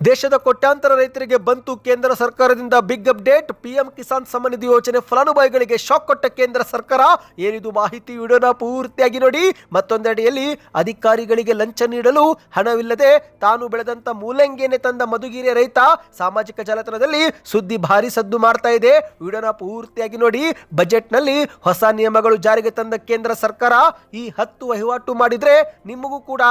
ದೇಶದ ಕೋಟ್ಯಾಂತರ ರೈತರಿಗೆ ಬಂತು ಕೇಂದ್ರ ಸರ್ಕಾರದಿಂದ big update. PM Kisan Samman Nidhi Yojana ಫಲಾನುಭವಿಗಳಿಗೆ ಶಾಕ್ ಕೊಟ್ಟ ಕೇಂದ್ರ ಸರ್ಕಾರ. ಏನಿದು ಮಾಹಿತಿ, ವಿಡಿಯೋನ ಪೂರ್ತಿಯಾಗಿ ನೋಡಿ. ಮತ್ತೊಂದೆಡೆಯಲ್ಲಿ ಅಧಿಕಾರಿಗಳಿಗೆ ಲಂಚ ನೀಡಲು ಹಣವಿಲ್ಲದೆ ತಾನು ಬೆಳೆದಂತ ಮೂಲಂಗಿಯನ್ನೇ ತಂದ ಮಧುಗಿರಿಯ ರೈತ ಸಾಮಾಜಿಕ ಜಾಲತಾಣದಲ್ಲಿ ಸುದ್ದಿ ಭಾರಿ ಸದ್ದು ಮಾಡ್ತಾ ಇದೆ. ವಿಡಿಯೋನ ಪೂರ್ತಿಯಾಗಿ ನೋಡಿ. ಬಜೆಟ್ ನಲ್ಲಿ ಹೊಸ ನಿಯಮಗಳು ಜಾರಿಗೆ ತಂದ ಕೇಂದ್ರ ಸರ್ಕಾರ. ಈ 10 ವಹಿವಾಟು ಮಾಡಿದ್ರೆ ನಿಮಗೂ ಕೂಡ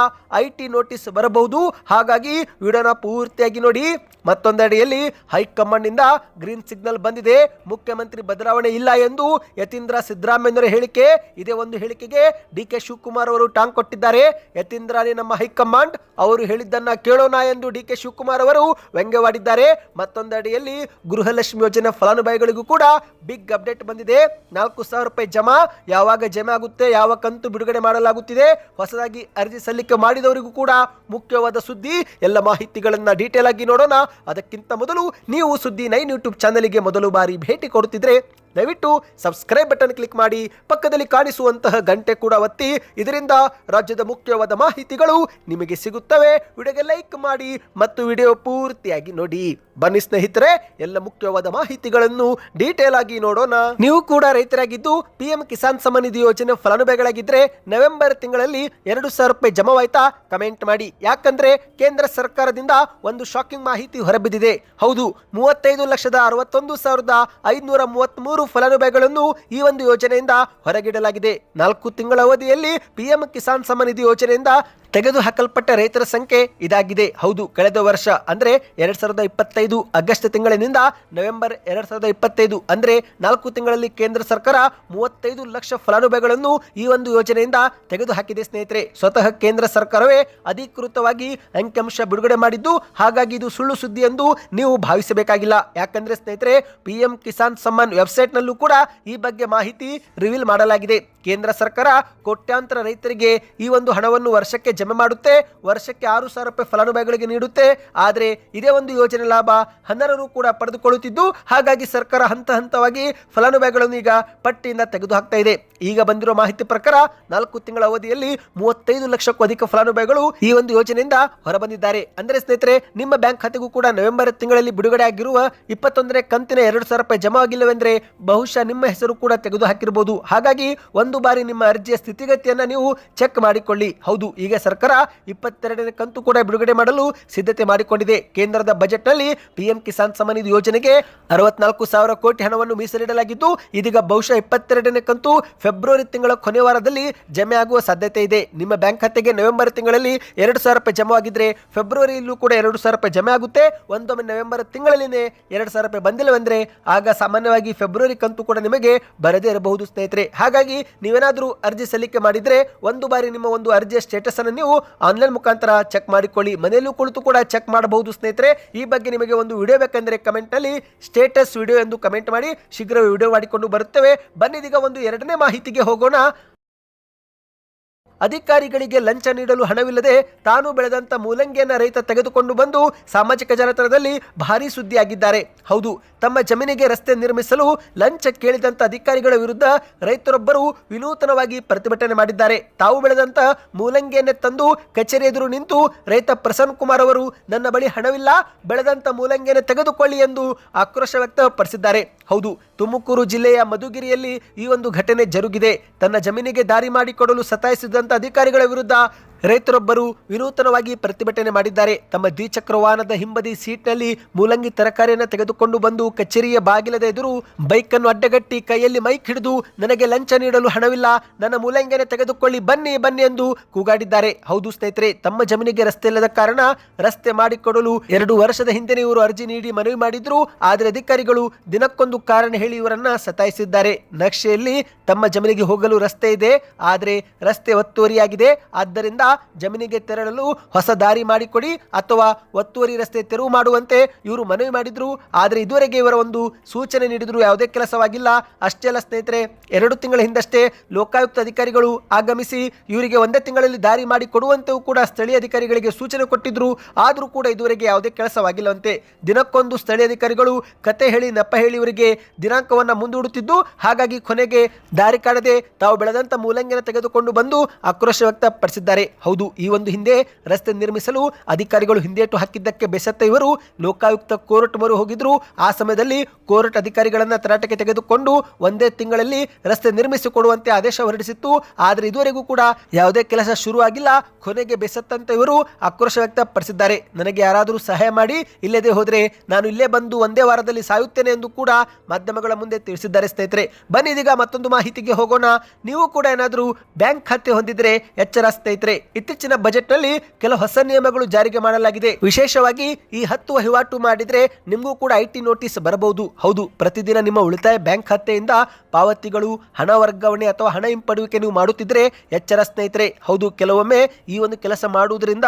ಐಟಿ ನೋಟಿಸ್ ಬರಬಹುದು. ಹಾಗಾಗಿ ವಿಡಿಯೋನ ಪೂರ್ತಿಯಾಗಿ ನೋಡಿ. ಮತ್ತೊಂದೆಡೆಯಲ್ಲಿ ಹೈಕಮಾಂಡ್ ನಿಂದ ಗ್ರೀನ್ ಸಿಗ್ನಲ್ ಬಂದಿದೆ. ಮುಖ್ಯಮಂತ್ರಿ ಬದಲಾವಣೆ ಇಲ್ಲ ಎಂದು ಯತೀಂದ್ರ ಸಿದ್ದರಾಮಯ್ಯನವರ ಹೇಳಿಕೆ. ಇದೇ ಒಂದು ಹೇಳಿಕೆಗೆ ಡಿಕೆ ಶಿವಕುಮಾರ್ ಅವರು ಟಾಂಗ್ ಕೊಟ್ಟಿದ್ದಾರೆ. ಯತೀಂದ್ರನೇ ನಮ್ಮ ಹೈಕಮಾಂಡ್, ಅವರು ಹೇಳಿದ್ದನ್ನ ಕೇಳೋಣ ಎಂದು ಡಿಕೆ ಶಿವಕುಮಾರ್ ಅವರು ವ್ಯಂಗ್ಯವಾಡಿದ್ದಾರೆ. ಮತ್ತೊಂದೆಡೆಯಲ್ಲಿ ಗೃಹಲಕ್ಷ್ಮಿ ಯೋಜನೆ ಫಲಾನುಭವಿಗಳಿಗೂ ಕೂಡ ಬಿಗ್ ಅಪ್ಡೇಟ್ ಬಂದಿದೆ. 4,000 ರೂಪಾಯಿ ಜಮಾ ಯಾವಾಗ ಜಮಾ ಆಗುತ್ತೆ, ಯಾವ ಕಂತು ಬಿಡುಗಡೆ ಮಾಡಲಾಗುತ್ತಿದೆ, ಹೊಸದಾಗಿ ಅರ್ಜಿ ಸಲ್ಲಿಕೆ ಮಾಡಿದವರಿಗೂ ಕೂಡ ಮುಖ್ಯವಾದ ಸುದ್ದಿ. ಎಲ್ಲ ಮಾಹಿತಿಗಳನ್ನ ಡೀಟೇಲ್ ಆಗಿ ನೋಡೋಣ. ಅದಕ್ಕಿಂತ ಮೊದಲು ನೀವು ಸುದ್ದಿ 9 ಯೂಟ್ಯೂಬ್ ಚಾನಲ್ಗೆ ಮೊದಲು ಬಾರಿ ಭೇಟಿ ಕೊಡುತ್ತಿದ್ರೆ ದಯವಿಟ್ಟು ಸಬ್ಸ್ಕ್ರೈಬ್ ಬಟನ್ ಕ್ಲಿಕ್ ಮಾಡಿ, ಪಕ್ಕದಲ್ಲಿ ಕಾಣಿಸುವಂತಹ ಗಂಟೆ ಕೂಡ ಒತ್ತಿ. ಇದರಿಂದ ರಾಜ್ಯದ ಮುಖ್ಯವಾದ ಮಾಹಿತಿಗಳು ನಿಮಗೆ ಸಿಗುತ್ತವೆ. ವಿಡಿಯೋಗೆ ಲೈಕ್ ಮಾಡಿ ಮತ್ತು ವಿಡಿಯೋ ಪೂರ್ತಿಯಾಗಿ ನೋಡಿ. ಬನ್ನಿ ಸ್ನೇಹಿತರೆ, ಎಲ್ಲ ಮುಖ್ಯವಾದ ಮಾಹಿತಿಗಳನ್ನು ಡೀಟೇಲ್ ಆಗಿ ನೋಡೋಣ. ನೀವು ಕೂಡ ರೈತರಾಗಿದ್ದು ಪಿಎಂ ಕಿಸಾನ್ ಸಮ್ಮಾನ್ ನಿಧಿ ಯೋಜನೆ ಫಲಾನುಭವಿಗಳಾಗಿದ್ರೆ ನವೆಂಬರ್ ತಿಂಗಳಲ್ಲಿ 2,000 ರೂಪಾಯಿ ಜಮಾವಾಯ್ತಾ? ಕಮೆಂಟ್ ಮಾಡಿ. ಯಾಕಂದ್ರೆ ಕೇಂದ್ರ ಸರ್ಕಾರದಿಂದ ಒಂದು ಶಾಕಿಂಗ್ ಮಾಹಿತಿ ಹೊರಬಿದ್ದಿದೆ. ಹೌದು, 35,61,533 ಫಲಾನುಭವಿಗಳನ್ನು ಈ ಒಂದು ಯೋಜನೆಯಿಂದ ಹೊರಗಿಡಲಾಗಿದೆ. 4 ತಿಂಗಳ ಅವಧಿಯಲ್ಲಿ ಪಿಎಂ ಕಿಸಾನ್ ಸಮ್ಮಾನ್ ನಿಧಿ ಯೋಜನೆಯಿಂದ ತೆಗೆದು ಹಾಕಲ್ಪಟ್ಟ ರೈತರ ಸಂಖ್ಯೆ ಇದಾಗಿದೆ. ಹೌದು, ಕಳೆದ ವರ್ಷ ಅಂದ್ರೆ 2025 ಆಗಸ್ಟ್ ತಿಂಗಳಿನಿಂದ ನವೆಂಬರ್ 2025 ಅಂದ್ರೆ 4 ತಿಂಗಳಲ್ಲಿ ಕೇಂದ್ರ ಸರ್ಕಾರ 35 ಲಕ್ಷ ಫಲಾನುಭವಿಗಳನ್ನು ಈ ಒಂದು ಯೋಜನೆಯಿಂದ ತೆಗೆದು ಹಾಕಿದೆ. ಸ್ನೇಹಿತರೆ, ಸ್ವತಃ ಕೇಂದ್ರ ಸರ್ಕಾರವೇ ಅಧಿಕೃತವಾಗಿ ಅಂಕಿಅಂಶ ಬಿಡುಗಡೆ ಮಾಡಿದ್ದು. ಹಾಗಾಗಿ ಇದು ಸುಳ್ಳು ಸುದ್ದಿ ಎಂದು ನೀವು ಭಾವಿಸಬೇಕಾಗಿಲ್ಲ. ಯಾಕಂದ್ರೆ ಸ್ನೇಹಿತರೆ, ಪಿಎಂ ಕಿಸಾನ್ ಸಮ್ಮಾನ್ ವೆಬ್ಸೈಟ್ ನಲ್ಲೂ ಕೂಡ ಈ ಬಗ್ಗೆ ಮಾಹಿತಿ ರಿವೀಲ್ ಮಾಡಲಾಗಿದೆ. ಕೇಂದ್ರ ಸರ್ಕಾರ ಕೋಟ್ಯಾಂತರ ರೈತರಿಗೆ ಈ ಒಂದು ಹಣವನ್ನು ವರ್ಷಕ್ಕೆ ಜಮೆ ಮಾಡುತ್ತೆ. ವರ್ಷಕ್ಕೆ 6,000 ರೂಪಾಯಿ ಫಲಾನುಭವಿಗಳಿಗೆ ನೀಡುತ್ತೆ. ಆದರೆ ಇದೇ ಒಂದು ಯೋಜನೆ ಲಾಭ ಅನರ್ಹರು ಕೂಡ ಪಡೆದುಕೊಳ್ಳುತ್ತಿದ್ದು, ಹಾಗಾಗಿ ಸರ್ಕಾರ ಹಂತ ಹಂತವಾಗಿ ಫಲಾನುಭವಿಗಳನ್ನು ಈಗ ಪಟ್ಟಿಯಿಂದ ತೆಗೆದು ಹಾಕ್ತಾ ಇದೆ. ಈಗ ಬಂದಿರೋ ಮಾಹಿತಿ ಪ್ರಕಾರ 4 ತಿಂಗಳ ಅವಧಿಯಲ್ಲಿ 35 ಲಕ್ಷಕ್ಕೂ ಅಧಿಕ ಫಲಾನುಭವಿಗಳು ಈ ಒಂದು ಯೋಜನೆಯಿಂದ ಹೊರಬಂದಿದ್ದಾರೆ. ಅಂದ್ರೆ ಸ್ನೇಹಿತರೆ, ನಿಮ್ಮ ಬ್ಯಾಂಕ್ ಖಾತೆಗೂ ಕೂಡ ನವೆಂಬರ್ ತಿಂಗಳಲ್ಲಿ ಬಿಡುಗಡೆ ಆಗಿರುವ 21ನೇ ಕಂತಿನ 2,000 ರೂಪಾಯಿ ಜಮಾ ಆಗಿಲ್ಲವೆಂದ್ರೆ ಬಹುಶಃ ನಿಮ್ಮ ಹೆಸರು ಕೂಡ ತೆಗೆದು ಹಾಕಿರಬಹುದು. ಹಾಗಾಗಿ ಒಂದು ಬಾರಿ ನಿಮ್ಮ ಅರ್ಜಿಯ ಸ್ಥಿತಿಗತಿಯನ್ನ ನೀವು ಚೆಕ್ ಮಾಡಿಕೊಳ್ಳಿ. ಹೌದು, ಈಗ ಸರ್ಕಾರ 22ನೇ ಕಂತು ಕೂಡ ಬಿಡುಗಡೆ ಮಾಡಲು ಸಿದ್ಧತೆ ಮಾಡಿಕೊಂಡಿದೆ. ಕೇಂದ್ರದ ಬಜೆಟ್ ನಲ್ಲಿ ಪಿಎಂ ಕಿಸಾನ್ ಸಮ್ಮಾನ್ ನಿಧಿ ಯೋಜನೆಗೆ 64,000 ಕೋಟಿ ಹಣವನ್ನು ಮೀಸಲಿಡಲಾಗಿದ್ದು, ಇದೀಗ ಬಹುಶಃ 22ನೇ ಕಂತು ಫೆಬ್ರವರಿ ತಿಂಗಳ ಕೊನೆ ವಾರದಲ್ಲಿ ಜಮೆ ಆಗುವ ಸಾಧ್ಯತೆ ಇದೆ. ನಿಮ್ಮ ಬ್ಯಾಂಕ್ ಖಾತೆಗೆ ನವೆಂಬರ್ ತಿಂಗಳಲ್ಲಿ 2,000 ರೂಪಾಯಿ ಜಮಾ ಆಗಿದ್ರೆ ಫೆಬ್ರವರಿಯಲ್ಲೂ ಕೂಡ 2,000 ರೂಪಾಯಿ ಜಮೆ ಆಗುತ್ತೆ. ಒಂದೊಮ್ಮೆ ನವೆಂಬರ್ ತಿಂಗಳಲ್ಲಿನೇ 2,000 ರೂಪಾಯಿ ಬಂದಿಲ್ಲವೆಂದ್ರೆ ಆಗ ಸಾಮಾನ್ಯವಾಗಿ ಫೆಬ್ರವರಿ ಕಂತು ಕೂಡ ನಿಮಗೆ ಬರದೇ ಇರಬಹುದು ಸ್ನೇಹಿತರೆ. ಹಾಗಾಗಿ ನೀವೇನಾದ್ರೂ ಅರ್ಜಿ ಸಲ್ಲಿಕೆ ಮಾಡಿದ್ರೆ ಒಂದು ಬಾರಿ ನಿಮ್ಮ ಒಂದು ಅರ್ಜಿಯ ಸ್ಟೇಟಸ್ ಅನ್ನು ನೀವು ಆನ್ಲೈನ್ ಮುಖಾಂತರ ಚೆಕ್ ಮಾಡಿಕೊಳ್ಳಿ. ಮನೆಯಲ್ಲೂ ಕುಳಿತು ಕೂಡ ಚೆಕ್ ಮಾಡಬಹುದು ಸ್ನೇಹಿತರೆ. ಈ ಬಗ್ಗೆ ನಿಮಗೆ ಒಂದು ವಿಡಿಯೋ ಬೇಕೆಂದರೆ ಕಮೆಂಟ್ ನಲ್ಲಿ ಸ್ಟೇಟಸ್ ವಿಡಿಯೋ ಎಂದು ಕಮೆಂಟ್ ಮಾಡಿ, ಶೀಘ್ರ ವಿಡಿಯೋ ಮಾಡಿಕೊಂಡು ಬರುತ್ತೇವೆ. ಬನ್ನಿದೀಗ ಒಂದು 2ನೇ ಮಾಹಿತಿಗೆ ಹೋಗೋಣ. ಅಧಿಕಾರಿಗಳಿಗೆ ಲಂಚ ನೀಡಲು ಹಣವಿಲ್ಲದೆ ತಾನು ಬೆಳೆದಂತ ಮೂಲಂಗಿಯನ್ನ ರೈತ ತೆಗೆದುಕೊಂಡು ಬಂದು ಸಾಮಾಜಿಕ ಜಾಲತಾಣದಲ್ಲಿ ಭಾರಿ ಸುದ್ದಿಯಾಗಿದ್ದಾರೆ. ಹೌದು, ತಮ್ಮ ಜಮೀನಿಗೆ ರಸ್ತೆ ನಿರ್ಮಿಸಲು ಲಂಚ ಕೇಳಿದಂತ ಅಧಿಕಾರಿಗಳ ವಿರುದ್ಧ ರೈತರೊಬ್ಬರು ವಿನೂತನವಾಗಿ ಪ್ರತಿಭಟನೆ ಮಾಡಿದ್ದಾರೆ. ತಾವು ಬೆಳೆದಂತ ಮೂಲಂಗಿಯನ್ನೇ ತಂದು ಕಚೇರಿ ಎದುರು ನಿಂತು ರೈತ ಪ್ರಸನ್ನ ಕುಮಾರ್ ಅವರು ನನ್ನ ಬಳಿ ಹಣವಿಲ್ಲ, ಬೆಳೆದಂತ ಮೂಲಂಗಿಯನ್ನೇ ತೆಗೆದುಕೊಳ್ಳಿ ಎಂದು ಆಕ್ರೋಶ ವ್ಯಕ್ತಪಡಿಸಿದ್ದಾರೆ. ಹೌದು, ತುಮಕೂರು ಜಿಲ್ಲೆಯ ಮಧುಗಿರಿಯಲ್ಲಿ ಈ ಒಂದು ಘಟನೆ ಜರುಗಿದೆ. ತನ್ನ ಜಮೀನಿಗೆ ದಾರಿ ಮಾಡಿಕೊಡಲು ಸತಾಯಿಸಿದಂತ ಅಧಿಕಾರಿಗಳ ವಿರುದ್ಧ ರೈತರೊಬ್ಬರು ವಿನೂತನವಾಗಿ ಪ್ರತಿಭಟನೆ ಮಾಡಿದ್ದಾರೆ. ತಮ್ಮ ದ್ವಿಚಕ್ರ ವಾಹನದ ಹಿಂಬದಿ ಸೀಟ್ನಲ್ಲಿ ಮೂಲಂಗಿ ತರಕಾರಿಯನ್ನು ತೆಗೆದುಕೊಂಡು ಬಂದು ಕಚೇರಿಯ ಬಾಗಿಲದ ಎದುರು ಬೈಕ್ ಅನ್ನು ಅಡ್ಡಗಟ್ಟಿ ಕೈಯಲ್ಲಿ ಮೈಕ್ ಹಿಡಿದು ನನಗೆ ಲಂಚ ನೀಡಲು ಹಣವಿಲ್ಲ, ನನ್ನ ಮೂಲಂಗಿಯನ್ನು ತೆಗೆದುಕೊಳ್ಳಿ, ಬನ್ನಿ ಬನ್ನಿ ಎಂದು ಕೂಗಾಡಿದ್ದಾರೆ. ಹೌದು ಸ್ನೇಹಿತರೆ, ತಮ್ಮ ಜಮೀನಿಗೆ ರಸ್ತೆ ಇಲ್ಲದ ಕಾರಣ ರಸ್ತೆ ಮಾಡಿಕೊಡಲು 2 ವರ್ಷದ ಹಿಂದೆ ಇವರು ಅರ್ಜಿ ನೀಡಿ ಮನವಿ ಮಾಡಿದ್ರು. ಆದರೆ ಅಧಿಕಾರಿಗಳು ದಿನಕ್ಕೊಂದು ಕಾರಣ ಹೇಳಿ ಇವರನ್ನ ಸತಾಯಿಸಿದ್ದಾರೆ. ನಕ್ಷೆಯಲ್ಲಿ ತಮ್ಮ ಜಮೀನಿಗೆ ಹೋಗಲು ರಸ್ತೆ ಇದೆ, ಆದರೆ ರಸ್ತೆ ಒತ್ತುವರಿಯಾಗಿದೆ. ಆದ್ದರಿಂದ ಜಮೀನಿಗೆ ತೆರಳಲು ಹೊಸ ದಾರಿ ಮಾಡಿಕೊಡಿ ಅಥವಾ ಒತ್ತುವರಿ ರಸ್ತೆ ತೆರವು ಮಾಡುವಂತೆ ಇವರು ಮನವಿ ಮಾಡಿದ್ರು. ಆದರೆ ಇದುವರೆಗೆ ಇವರ ಒಂದು ಸೂಚನೆ ನೀಡಿದ್ರು ಯಾವುದೇ ಕೆಲಸವಾಗಿಲ್ಲ. ಅಷ್ಟೇ ಅಲ್ಲ ಸ್ನೇಹಿತರೆ, 2 ತಿಂಗಳ ಹಿಂದಷ್ಟೇ ಲೋಕಾಯುಕ್ತ ಅಧಿಕಾರಿಗಳು ಆಗಮಿಸಿ ಇವರಿಗೆ ಒಂದೇ ತಿಂಗಳಲ್ಲಿ ದಾರಿ ಮಾಡಿ ಕೊಡುವಂತೆಯೂ ಕೂಡ ಸ್ಥಳೀಯ ಅಧಿಕಾರಿಗಳಿಗೆ ಸೂಚನೆ ಕೊಟ್ಟಿದ್ರು. ಆದರೂ ಕೂಡ ಇದುವರೆಗೆ ಯಾವುದೇ ಕೆಲಸವಾಗಿಲ್ಲವಂತೆ. ದಿನಕ್ಕೊಂದು ಸ್ಥಳೀಯ ಅಧಿಕಾರಿಗಳು ಕತೆ ಹೇಳಿ ನೆಪ ಹೇಳಿ ಇವರಿಗೆ ದಿನಾಂಕವನ್ನ ಮುಂದೂಡುತ್ತಿದ್ದು, ಹಾಗಾಗಿ ಕೊನೆಗೆ ದಾರಿ ಕಾಣದೆ ತಾವು ಬೆಳೆದಂತ ಮೂಲಂಗಿಯನ್ನು ತೆಗೆದುಕೊಂಡು ಬಂದು ಆಕ್ರೋಶ ವ್ಯಕ್ತಪಡಿಸಿದ್ದಾರೆ. ಹೌದು, ಈ ಒಂದು ಹಿಂದೆ ರಸ್ತೆ ನಿರ್ಮಿಸಲು ಅಧಿಕಾರಿಗಳು ಹಿಂದೇಟು ಹಾಕಿದ್ದಕ್ಕೆ ಬೆಸತ್ತ ಇವರು ಲೋಕಾಯುಕ್ತ ಕೋರ್ಟ್ ಮೊರೆ ಹೋಗಿದ್ರು. ಆ ಸಮಯದಲ್ಲಿ ಕೋರ್ಟ್ ಅಧಿಕಾರಿಗಳನ್ನ ತರಾಟೆಗೆ ತೆಗೆದುಕೊಂಡು ಒಂದೇ ತಿಂಗಳಲ್ಲಿ ರಸ್ತೆ ನಿರ್ಮಿಸಿಕೊಡುವಂತೆ ಆದೇಶ ಹೊರಡಿಸಿತ್ತು. ಆದರೆ ಇದುವರೆಗೂ ಕೂಡ ಯಾವುದೇ ಕೆಲಸ ಶುರು ಆಗಿಲ್ಲ. ಕೊನೆಗೆ ಬೆಸತ್ತಂತ ಇವರು ಆಕ್ರೋಶ ವ್ಯಕ್ತಪಡಿಸಿದ್ದಾರೆ. ನನಗೆ ಯಾರಾದರೂ ಸಹಾಯ ಮಾಡಿ, ಇಲ್ಲದೆ ಹೋದರೆ ನಾನು ಇಲ್ಲೇ ಬಂದು ಒಂದೇ ವಾರದಲ್ಲಿ ಸಾಯುತ್ತೇನೆ ಎಂದು ಕೂಡ ಮಾಧ್ಯಮಗಳ ಮುಂದೆ ತಿಳಿಸಿದ್ದಾರೆ. ಸ್ನೇಹಿತರೆ, ಬನ್ನಿ ಇದೀಗ ಮತ್ತೊಂದು ಮಾಹಿತಿಗೆ ಹೋಗೋಣ. ನೀವು ಕೂಡ ಏನಾದರೂ ಬ್ಯಾಂಕ್ ಖಾತೆ ಹೊಂದಿದ್ರೆ ಎಚ್ಚರ ಸ್ನೇಹಿತರೆ. ಇತ್ತೀಚಿನ ಬಜೆಟ್ ನಲ್ಲಿ ಕೆಲವು ಹೊಸ ನಿಯಮಗಳು ಜಾರಿಗೆ ಮಾಡಲಾಗಿದೆ. ವಿಶೇಷವಾಗಿ ಈ 10 ವಹಿವಾಟು ಮಾಡಿದ್ರೆ ನಿಮಗೂ ಕೂಡ ಐಟಿ ನೋಟಿಸ್ ಬರಬಹುದು. ಹೌದು, ಪ್ರತಿದಿನ ನಿಮ್ಮ ಉಳಿತಾಯ ಬ್ಯಾಂಕ್ ಖಾತೆಯಿಂದ ಪಾವತಿಗಳು, ಹಣ ವರ್ಗಾವಣೆ ಅಥವಾ ಹಣ ಹಿಂಪಡೆಯುವಿಕೆ ನೀವು ಮಾಡುತ್ತಿದ್ರೆ ಎಚ್ಚರ ಸ್ನೇಹಿತರೆ. ಹೌದು, ಕೆಲವೊಮ್ಮೆ ಈ ಒಂದು ಕೆಲಸ ಮಾಡುವುದರಿಂದ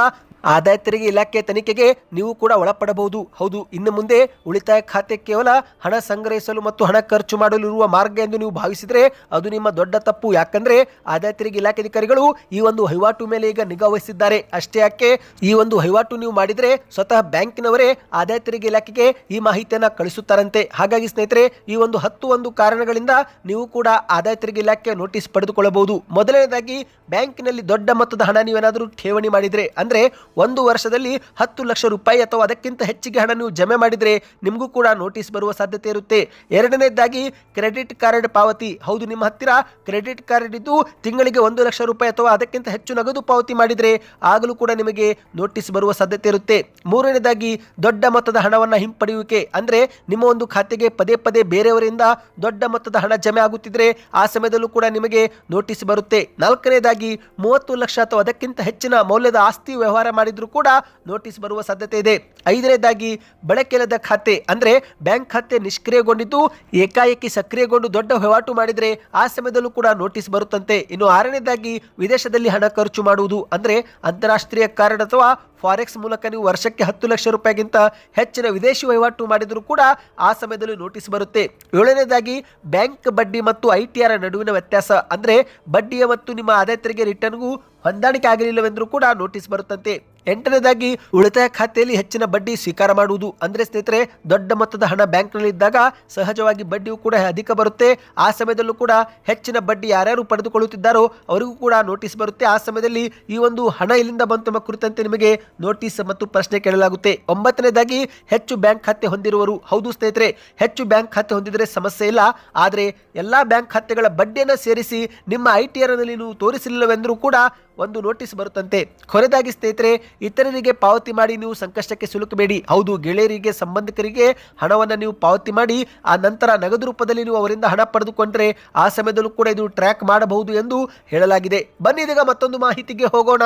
ಆದಾಯ ತೆರಿಗೆ ಇಲಾಖೆ ತನಿಖೆಗೆ ನೀವು ಕೂಡ ಒಳಪಡಬಹುದು. ಹೌದು, ಇನ್ನು ಮುಂದೆ ಉಳಿತಾಯ ಖಾತೆ ಕೇವಲ ಹಣ ಸಂಗ್ರಹಿಸಲು ಮತ್ತು ಹಣ ಖರ್ಚು ಮಾಡಲು ಇರುವ ಮಾರ್ಗ ಎಂದು ನೀವು ಭಾವಿಸಿದ್ರೆ ಅದು ನಿಮ್ಮ ದೊಡ್ಡ ತಪ್ಪು. ಯಾಕಂದ್ರೆ ಆದಾಯ ತೆರಿಗೆ ಇಲಾಖೆ ಅಧಿಕಾರಿಗಳು ಈ ಒಂದು ವಹಿವಾಟು ಮೇಲೆ ಈಗ ನಿಗಾ ವಹಿಸಿದ್ದಾರೆ. ಅಷ್ಟೇ ಯಾಕೆ, ಈ ಒಂದು ವಹಿವಾಟು ನೀವು ಮಾಡಿದ್ರೆ ಸ್ವತಃ ಬ್ಯಾಂಕಿನವರೇ ಆದಾಯ ತೆರಿಗೆ ಇಲಾಖೆಗೆ ಈ ಮಾಹಿತಿಯನ್ನ ಕಳಿಸುತ್ತಾರಂತೆ. ಹಾಗಾಗಿ ಸ್ನೇಹಿತರೆ, ಈ ಒಂದು 10 ಕಾರಣಗಳಿಂದ ನೀವು ಕೂಡ ಆದಾಯ ತೆರಿಗೆ ಇಲಾಖೆ ನೋಟಿಸ್ ಪಡೆದುಕೊಳ್ಳಬಹುದು. ಮೊದಲನೇದಾಗಿ, ಬ್ಯಾಂಕಿನಲ್ಲಿ ದೊಡ್ಡ ಮೊತ್ತದ ಹಣ ನೀವೇನಾದರೂ ಠೇವಣಿ ಮಾಡಿದ್ರೆ, ಅಂದ್ರೆ 1 ವರ್ಷದಲ್ಲಿ 10 ಲಕ್ಷ ರೂಪಾಯಿ ಅಥವಾ ಅದಕ್ಕಿಂತ ಹೆಚ್ಚಿಗೆ ಹಣ ನೀವು ಜಮೆ ಮಾಡಿದ್ರೆ ನಿಮಗೂ ಕೂಡ ನೋಟಿಸ್ ಬರುವ ಸಾಧ್ಯತೆ ಇರುತ್ತೆ. ಎರಡನೇದಾಗಿ, ಕ್ರೆಡಿಟ್ ಕಾರ್ಡ್ ಪಾವತಿ. ಹೌದು, ನಿಮ್ಮ ಹತ್ತಿರ ಕ್ರೆಡಿಟ್ ಕಾರ್ಡ್ ಇದ್ದು ತಿಂಗಳಿಗೆ 1 ಲಕ್ಷ ರೂಪಾಯಿ ಅಥವಾ ಅದಕ್ಕಿಂತ ಹೆಚ್ಚು ನಗದು ಪಾವತಿ ಮಾಡಿದ್ರೆ ಆಗಲೂ ಕೂಡ ನಿಮಗೆ ನೋಟಿಸ್ ಬರುವ ಸಾಧ್ಯತೆ ಇರುತ್ತೆ. ಮೂರನೇದಾಗಿ, ದೊಡ್ಡ ಮೊತ್ತದ ಹಣವನ್ನು ಹಿಂಪಡೆಯುವಿಕೆ. ಅಂದ್ರೆ ನಿಮ್ಮ ಒಂದು ಖಾತೆಗೆ ಪದೇ ಪದೇ ಬೇರೆಯವರಿಂದ ದೊಡ್ಡ ಮೊತ್ತದ ಹಣ ಜಮೆ ಆಗುತ್ತಿದ್ರೆ ಆ ಸಮಯದಲ್ಲೂ ಕೂಡ ನಿಮಗೆ ನೋಟಿಸ್ ಬರುತ್ತೆ. ನಾಲ್ಕನೇದಾಗಿ, 30 ಲಕ್ಷ ಅಥವಾ ಅದಕ್ಕಿಂತ ಹೆಚ್ಚಿನ ಮೌಲ್ಯದ ಆಸ್ತಿ ವ್ಯವಹಾರ ಮಾಡಿದ್ರು ಕೂಡ ನೋಟಿಸ್ ಬರುವ ಸಾಧ್ಯತೆ ಇದೆ. ಐದನೇದಾಗಿ, ಬಳಕೆಯಿಲ್ಲದ ಖಾತೆ. ಅಂದ್ರೆ ಬ್ಯಾಂಕ್ ಖಾತೆ ನಿಷ್ಕ್ರಿಯಗೊಂಡಿದ್ದು ಏಕಾಏಕಿ ಸಕ್ರಿಯಗೊಂಡು ದೊಡ್ಡ ವಹಿವಾಟು ಮಾಡಿದ್ರೆ ಆ ಸಮಯದಲ್ಲೂ ಕೂಡ ನೋಟಿಸ್ ಬರುತ್ತಂತೆ. ಇನ್ನು ಆರನೇದಾಗಿ, ವಿದೇಶದಲ್ಲಿ ಹಣ ಖರ್ಚು ಮಾಡುವುದು. ಅಂದ್ರೆ ಅಂತಾರಾಷ್ಟ್ರೀಯ ಕಾರ್ಡ್ ಅಥವಾ ಫಾರೆಕ್ಸ್ ಮೂಲಕ ನೀವು ವರ್ಷಕ್ಕೆ 10 ಲಕ್ಷ ರೂಪಾಯಿಗಿಂತ ಹೆಚ್ಚಿನ ವಿದೇಶಿ ವಹಿವಾಟು ಮಾಡಿದರೂ ಕೂಡ ಆ ಸಮಯದಲ್ಲಿ ನೋಟಿಸ್ ಬರುತ್ತೆ. ಏಳನೇದಾಗಿ, ಬ್ಯಾಂಕ್ ಬಡ್ಡಿ ಮತ್ತು ITR ನಡುವಿನ ವ್ಯತ್ಯಾಸ. ಅಂದ್ರೆ ಬಡ್ಡಿಯ ಮತ್ತು ನಿಮ್ಮ ಆದಾಯ ತೆರಿಗೆ ರಿಟರ್ನ್ಗೂ ಹೊಂದಾಣಿಕೆ ಆಗಲಿಲ್ಲವೆಂದರೂ ಕೂಡ ನೋಟಿಸ್ ಬರುತ್ತಂತೆ. ಎಂಟನೇದಾಗಿ, ಉಳಿತಾಯ ಖಾತೆಯಲ್ಲಿ ಹೆಚ್ಚಿನ ಬಡ್ಡಿ ಸ್ವೀಕಾರ ಮಾಡುವುದು. ಅಂದ್ರೆ ಸ್ನೇಹಿತರೆ, ದೊಡ್ಡ ಮೊತ್ತದ ಹಣ ಬ್ಯಾಂಕ್ನಲ್ಲಿ ಇದ್ದಾಗ ಸಹಜವಾಗಿ ಬಡ್ಡಿಯೂ ಕೂಡ ಅಧಿಕ ಬರುತ್ತೆ. ಆ ಸಮಯದಲ್ಲೂ ಕೂಡ ಹೆಚ್ಚಿನ ಬಡ್ಡಿ ಯಾರ್ಯಾರು ಪಡೆದುಕೊಳ್ಳುತ್ತಿದ್ದಾರೋ ಅವರಿಗೂ ಕೂಡ ನೋಟಿಸ್ ಬರುತ್ತೆ. ಆ ಸಮಯದಲ್ಲಿ ಈ ಒಂದು ಹಣ ಇಲ್ಲಿಂದ ಬಂತು ಎಂಬ ಕುರಿತಂತೆ ನಿಮಗೆ ನೋಟಿಸ್ ಮತ್ತು ಪ್ರಶ್ನೆ ಕೇಳಲಾಗುತ್ತೆ. ಒಂಬತ್ತನೇದಾಗಿ, ಹೆಚ್ಚು ಬ್ಯಾಂಕ್ ಖಾತೆ ಹೊಂದಿರುವರು. ಹೌದು ಸ್ನೇಹಿತರೆ, ಹೆಚ್ಚು ಬ್ಯಾಂಕ್ ಖಾತೆ ಹೊಂದಿದರೆ ಸಮಸ್ಯೆ ಇಲ್ಲ. ಆದರೆ ಎಲ್ಲಾ ಬ್ಯಾಂಕ್ ಖಾತೆಗಳ ಬಡ್ಡಿಯನ್ನು ಸೇರಿಸಿ ನಿಮ್ಮ ITR ನಲ್ಲಿ ನೀವು ತೋರಿಸಲಿಲ್ಲವೆಂದರೂ ಕೂಡ ಒಂದು ನೋಟಿಸ್ ಬರುತ್ತಂತೆ. ಕೊನೆಯದಾಗಿ ಸ್ನೇಹಿತರೆ, ಇತರರಿಗೆ ಪಾವತಿ ಮಾಡಿ ನೀವು ಸಂಕಷ್ಟಕ್ಕೆ ಸಿಲುಕಬೇಡಿ. ಹೌದು, ಗೆಳೆಯರಿಗೆ, ಸಂಬಂಧಿಕರಿಗೆ ಹಣವನ್ನು ನೀವು ಪಾವತಿ ಮಾಡಿ ಆ ನಂತರ ನಗದು ರೂಪದಲ್ಲಿ ನೀವು ಅವರಿಂದ ಹಣ ಪಡೆದುಕೊಂಡ್ರೆ ಆ ಸಮಯದಲ್ಲೂ ಕೂಡ ಇದು ಟ್ರ್ಯಾಕ್ ಮಾಡಬಹುದು ಎಂದು ಹೇಳಲಾಗಿದೆ. ಬನ್ನಿ ಇದೀಗ ಮತ್ತೊಂದು ಮಾಹಿತಿಗೆ ಹೋಗೋಣ.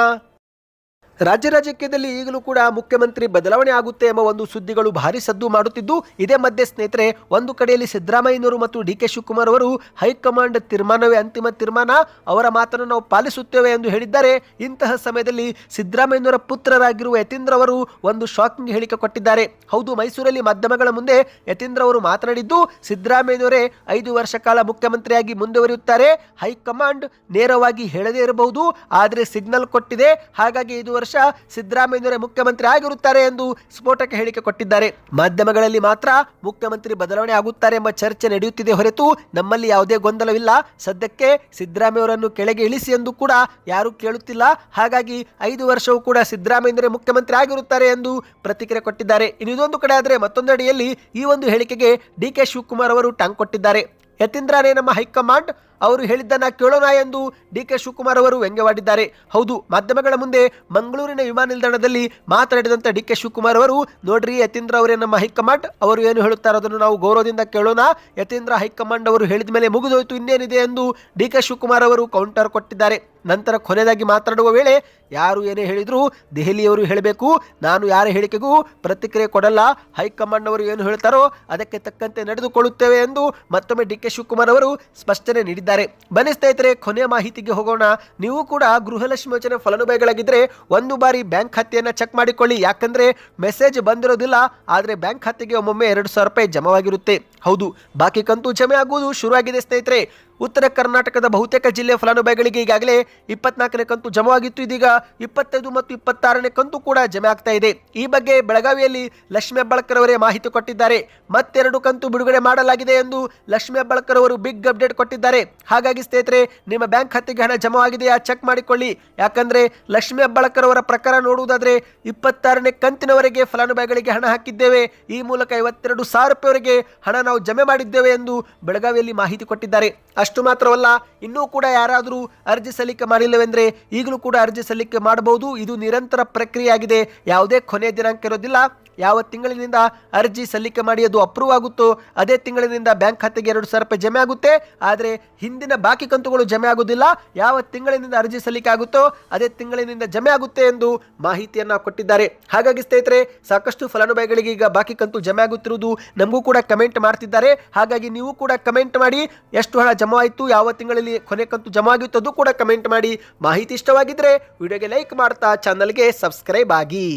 ರಾಜ್ಯದಲ್ಲಿ ಈಗಲೂ ಕೂಡ ಮುಖ್ಯಮಂತ್ರಿ ಬದಲಾವಣೆ ಆಗುತ್ತೆ ಎಂಬ ಒಂದು ಸುದ್ದಿಗಳು ಭಾರಿ ಸದ್ದು ಮಾಡುತ್ತಿದ್ದು, ಇದೇ ಮಧ್ಯೆ ಸ್ನೇಹಿತರೆ, ಒಂದು ಕಡೆಯಲ್ಲಿ ಸಿದ್ದರಾಮಯ್ಯನವರು ಮತ್ತು DK ಶಿವಕುಮಾರ್ ಅವರು ಹೈಕಮಾಂಡ್ ತೀರ್ಮಾನವೇ ಅಂತಿಮ ತೀರ್ಮಾನ, ಅವರ ಮಾತನ್ನು ನಾವು ಪಾಲಿಸುತ್ತೇವೆ ಎಂದು ಹೇಳಿದ್ದಾರೆ. ಇಂತಹ ಸಮಯದಲ್ಲಿ ಸಿದ್ದರಾಮಯ್ಯನವರ ಪುತ್ರರಾಗಿರುವ ಯತೀಂದ್ರ ಅವರು ಒಂದು ಶಾಕಿಂಗ್ ಹೇಳಿಕೆ ಕೊಟ್ಟಿದ್ದಾರೆ. ಹೌದು, ಮೈಸೂರಲ್ಲಿ ಮಾಧ್ಯಮಗಳ ಮುಂದೆ ಯತೀಂದ್ರ ಅವರು ಮಾತನಾಡಿದ್ದು, ಸಿದ್ದರಾಮಯ್ಯನವರೇ 5 ವರ್ಷ ಕಾಲ ಮುಖ್ಯಮಂತ್ರಿಯಾಗಿ ಮುಂದುವರಿಯುತ್ತಾರೆ. ಹೈಕಮಾಂಡ್ ನೇರವಾಗಿ ಹೇಳದೇ ಇರಬಹುದು, ಆದರೆ ಸಿಗ್ನಲ್ ಕೊಟ್ಟಿದೆ. ಹಾಗಾಗಿ 5 ವರ್ಷ ಸಿದ್ದರಾಮಯ್ಯನವರೇ ಮುಖ್ಯಮಂತ್ರಿ ಆಗಿರುತ್ತಾರೆ ಎಂದು ಸ್ಫೋಟಕ ಹೇಳಿಕೆ ಕೊಟ್ಟಿದ್ದಾರೆ. ಮಾಧ್ಯಮಗಳಲ್ಲಿ ಮಾತ್ರ ಮುಖ್ಯಮಂತ್ರಿ ಬದಲಾವಣೆ ಆಗುತ್ತಾರೆ ಎಂಬ ಚರ್ಚೆ ನಡೆಯುತ್ತಿದೆ ಹೊರತು ನಮ್ಮಲ್ಲಿ ಯಾವುದೇ ಗೊಂದಲವಿಲ್ಲ. ಸದ್ಯಕ್ಕೆ ಸಿದ್ದರಾಮಯ್ಯವರನ್ನು ಕೆಳಗೆ ಇಳಿಸಿ ಎಂದು ಕೂಡ ಯಾರು ಕೇಳುತ್ತಿಲ್ಲ. ಹಾಗಾಗಿ 5 ವರ್ಷವೂ ಕೂಡ ಸಿದ್ದರಾಮಯ್ಯನವರೇ ಮುಖ್ಯಮಂತ್ರಿ ಆಗಿರುತ್ತಾರೆ ಎಂದು ಪ್ರತಿಕ್ರಿಯೆ ಕೊಟ್ಟಿದ್ದಾರೆ. ಇನ್ನು ಇದೊಂದು ಕಡೆ ಆದರೆ ಮತ್ತೊಂದು ಅಡಿಯಲ್ಲಿ ಈ ಒಂದು ಹೇಳಿಕೆಗೆ DK ಶಿವಕುಮಾರ್ ಅವರು ಟಾಂಗ್ ಕೊಟ್ಟಿದ್ದಾರೆ. ಯತೀಂದ್ರನೇ ನಮ್ಮ ಹೈಕಮಾಂಡ್, ಅವರು ಹೇಳಿದ್ದನ್ನ ಕೇಳೋಣ ಎಂದು DK ಶಿವಕುಮಾರ್ ಅವರು ವ್ಯಂಗ್ಯವಾಡಿದ್ದಾರೆ. ಹೌದು, ಮಾಧ್ಯಮಗಳ ಮುಂದೆ ಮಂಗಳೂರಿನ ವಿಮಾನ ನಿಲ್ದಾಣದಲ್ಲಿ ಮಾತನಾಡಿದಂತ DK ಶಿವಕುಮಾರ್ ಅವರು, ನೋಡ್ರಿ ಯತೀಂದ್ರ ಅವರೇ ನಮ್ಮ ಹೈಕಮಾಂಡ್, ಅವರು ಏನು ಹೇಳುತ್ತಾರೋ ಅದನ್ನು ನಾವು ಗೌರವದಿಂದ ಕೇಳೋಣ. ಯತೀಂದ್ರ ಹೈಕಮಾಂಡ್ ಅವರು ಹೇಳಿದ ಮೇಲೆ ಮುಗಿದೋಯ್ತು, ಇನ್ನೇನಿದೆ ಎಂದು DK ಶಿವಕುಮಾರ್ ಅವರು ಕೌಂಟರ್ ಕೊಟ್ಟಿದ್ದಾರೆ. ನಂತರ ಕೊನೆಯದಾಗಿ ಮಾತನಾಡುವ ವೇಳೆ, ಯಾರು ಏನೇ ಹೇಳಿದ್ರು ದೆಹಲಿಯವರು ಹೇಳಬೇಕು, ನಾನು ಯಾರ ಹೇಳಿಕೆಗೂ ಪ್ರತಿಕ್ರಿಯೆ ಕೊಡಲ್ಲ. ಹೈಕಮಾಂಡ್ ಅವರು ಏನು ಹೇಳ್ತಾರೋ ಅದಕ್ಕೆ ತಕ್ಕಂತೆ ನಡೆದುಕೊಳ್ಳುತ್ತೇವೆ ಎಂದು ಮತ್ತೊಮ್ಮೆ DK ಶಿವಕುಮಾರ್ ಅವರು ಸ್ಪಷ್ಟನೆ ನೀಡಿದ್ದಾರೆ. ಬನ್ನಿ ಸ್ನೇಹಿತರೆ, ಕೊನೆಯ ಮಾಹಿತಿಗೆ ಹೋಗೋಣ. ನೀವು ಕೂಡ ಗೃಹಲಕ್ಷ್ಮಿ ಯೋಜನೆ ಫಲಾನುಭವಿಗಳಾಗಿದ್ದರೆ ಒಂದು ಬಾರಿ ಬ್ಯಾಂಕ್ ಖಾತೆಯನ್ನು ಚೆಕ್ ಮಾಡಿಕೊಳ್ಳಿ. ಯಾಕಂದ್ರೆ ಮೆಸೇಜ್ ಬಂದಿರೋದಿಲ್ಲ, ಆದರೆ ಬ್ಯಾಂಕ್ ಖಾತೆಗೆ ಒಮ್ಮೊಮ್ಮೆ 2,000 ರೂಪಾಯಿ ಜಮವಾಗಿರುತ್ತೆ. ಹೌದು, ಬಾಕಿ ಕಂತು ಜಮೆ ಆಗುವುದು ಶುರುವಾಗಿದೆ ಸ್ನೇಹಿತರೆ. ಉತ್ತರ ಕರ್ನಾಟಕದ ಬಹುತೇಕ ಜಿಲ್ಲೆಯ ಫಲಾನುಭವಿಗಳಿಗೆ ಈಗಾಗಲೇ 24ನೇ ಕಂತು ಜಮಾ ಆಗಿತ್ತು. ಇದೀಗ 25 ಮತ್ತು 26ನೇ ಕಂತು ಕೂಡ ಜಮೆ ಆಗ್ತಾ ಇದೆ. ಈ ಬಗ್ಗೆ ಬೆಳಗಾವಿಯಲ್ಲಿ ಲಕ್ಷ್ಮೀ ಹೆಬ್ಬಾಳ್ಕರ್ ಅವರೇ ಮಾಹಿತಿ ಕೊಟ್ಟಿದ್ದಾರೆ. ಮತ್ತೆರಡು ಕಂತು ಬಿಡುಗಡೆ ಮಾಡಲಾಗಿದೆ ಎಂದು ಲಕ್ಷ್ಮೀ ಹೆಬ್ಬಾಳ್ಕರ್ ಅವರು ಬಿಗ್ ಅಪ್ಡೇಟ್ ಕೊಟ್ಟಿದ್ದಾರೆ. ಹಾಗಾಗಿ ಸ್ನೇಹಿತರೆ, ನಿಮ್ಮ ಬ್ಯಾಂಕ್ ಖಾತೆಗೆ ಹಣ ಜಮಾ ಆಗಿದೆಯಾ ಚೆಕ್ ಮಾಡಿಕೊಳ್ಳಿ. ಯಾಕಂದ್ರೆ ಲಕ್ಷ್ಮೀ ಹೆಬ್ಬಾಳ್ಕರ್ ಅವರ ಪ್ರಕಾರ ನೋಡುವುದಾದ್ರೆ 26ನೇ ಕಂತಿನವರೆಗೆ ಫಲಾನುಭವಿಗಳಿಗೆ ಹಣ ಹಾಕಿದ್ದೇವೆ. ಈ ಮೂಲಕ 52,000 ರೂಪಾಯಿವರೆಗೆ ಹಣ ನಾವು ಜಮೆ ಮಾಡಿದ್ದೇವೆ ಎಂದು ಬೆಳಗಾವಿಯಲ್ಲಿ ಮಾಹಿತಿ ಕೊಟ್ಟಿದ್ದಾರೆ. ಅಷ್ಟು ಮಾತ್ರವಲ್ಲ, ಇನ್ನೂ ಕೂಡ ಯಾರಾದರೂ ಅರ್ಜಿ ಸಲ್ಲಿಕೆ ಮಾಡಿಲ್ಲವೆಂದರೆ ಈಗಲೂ ಕೂಡ ಅರ್ಜಿ ಸಲ್ಲಿಕೆ ಮಾಡಬಹುದು. ಇದು ನಿರಂತರ ಪ್ರಕ್ರಿಯೆಯಾಗಿದೆ. ಯಾವುದೇ ಕೊನೆಯ ದಿನಾಂಕ ಇರೋದಿಲ್ಲ. ಯಾವ ತಿಂಗಳಿನಿಂದ ಅರ್ಜಿ ಸಲ್ಲಿಕೆ ಮಾಡಿ ಅದು ಅಪ್ರೂವ್ ಆಗುತ್ತೋ ಅದೇ ತಿಂಗಳಿನಿಂದ ಬ್ಯಾಂಕ್ ಖಾತೆಗೆ 2,000 ರೂಪಾಯಿ ಜಮೆ ಆಗುತ್ತೆ. ಆದರೆ ಹಿಂದಿನ ಬಾಕಿ ಕಂತುಗಳು ಜಮೆ ಆಗುವುದಿಲ್ಲ. ಯಾವ ತಿಂಗಳಿನಿಂದ ಅರ್ಜಿ ಸಲ್ಲಿಕೆ ಆಗುತ್ತೋ ಅದೇ ತಿಂಗಳಿನಿಂದ ಜಮೆ ಆಗುತ್ತೆ ಎಂದು ಮಾಹಿತಿಯನ್ನು ಕೊಟ್ಟಿದ್ದಾರೆ. ಹಾಗಾಗಿ ಸ್ನೇಹಿತರೆ, ಸಾಕಷ್ಟು ಫಲಾನುಭವಿಗಳಿಗೆ ಈಗ ಬಾಕಿ ಕಂತು ಜಮೆ ಆಗುತ್ತಿರುವುದು ನಮಗೂ ಕೂಡ ಕಮೆಂಟ್ ಮಾಡ್ತಿದ್ದಾರೆ. ಹಾಗಾಗಿ ನೀವು ಕೂಡ ಕಮೆಂಟ್ ಮಾಡಿ, ಎಷ್ಟು ಹಣ ಜಮಾ ಆಯಿತು, ಯಾವ ತಿಂಗಳಲ್ಲಿ ಕೊನೆ ಕಂತು ಜಮಾ ಆಗಿತ್ತು ಅದು ಕೂಡ ಕಮೆಂಟ್ ಮಾಡಿ. ಮಾಹಿತಿ ಇಷ್ಟವಾಗಿದ್ದರೆ ವಿಡಿಯೋಗೆ ಲೈಕ್ ಮಾಡ್ತಾ ಚಾನಲ್ಗೆ ಸಬ್ಸ್ಕ್ರೈಬ್ ಆಗಿ.